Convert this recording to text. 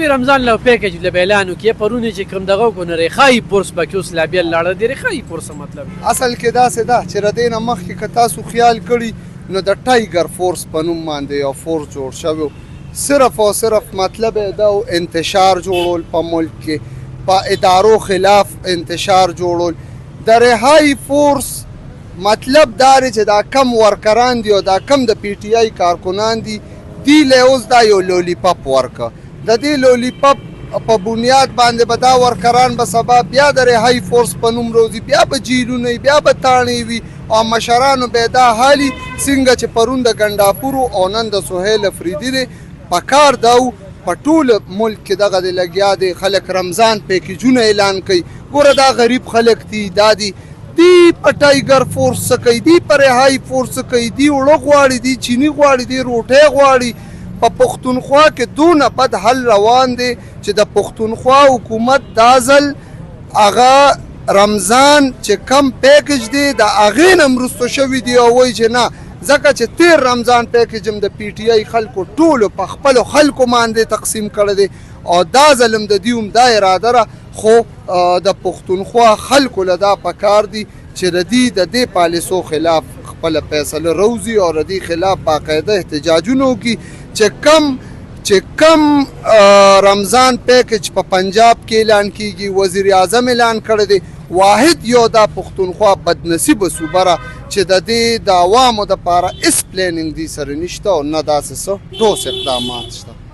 رمضان له پیکج له اعلان وکړي پرونه چې کوم دغه کو نه ریحای فورس پکې اوس لا بیا لاړه دی ریحای فورس مطلب اصل کې داسې ده چې ردې نه مخکې که تاسو خیال کړي نو د ټایګر فورس په نوم باندې یو فورس جوړ شوی صرف او صرف مطلب یې دا انتشار جوړول په ملک کې په ادارو خلاف انتشار جوړول د ریحای فورس مطلب دا دی چې دا کم ورکران دي او دا کم د پی ټی آی کارکنان دي دی له اوس دا یو لولیپاپ ورکه د دې لولیپاپ په بنیاد باندې به دا ورکران به سبا بیا د ریحای فورس په نوم روزي بیا به جیلونه بیا به تاڼې وي او مشرانو به دا حالي څنګه چې پرون د ګنډاپورو او نن د سهیل افریدي دی په کار دا و په ټول ملک کې دغه د لګیا دی خلک رمضان پیکیجونه اعلان کوي ګوره دا غریب خلک دي دا دي دی په ټایګر فورس څه کوي دی په ریحای فورس څه کوي دی اوړه غواړي دی چینی غواړي دی روټۍ غواړي په پښتونخوا کې دونه بد حل روان دی چې د پښتونخوا حکومت دا ځل هغه رمضان چې کم پیکج دی د هغې نه مرسته شوي دي او وایي چې نه ځکه چې تیر رمضان پیکج هم د پی ټی آی خلکو ټولو په خپلو خلکو باندې تقسیم کړی دی او دا ځل هم د دوی هم دا اراده ده خو د پښتونخوا خلکو له دا پکار دي چې د دې پالیسو خلاف خپله فیصله روزي او د دې خلاف باقاعده احتجاجونه وکړي چې کم رمضان پیکج په پنجاب کې اعلان کیږي وزیر اعظم اعلان کړی دی واحد یو دا پښتونخوا بدنصیبه صوبه را چې د دې د عوامو دپاره هېڅ پلانینګ دې سره نشته او نه داسې څه ټوس اقدامات شته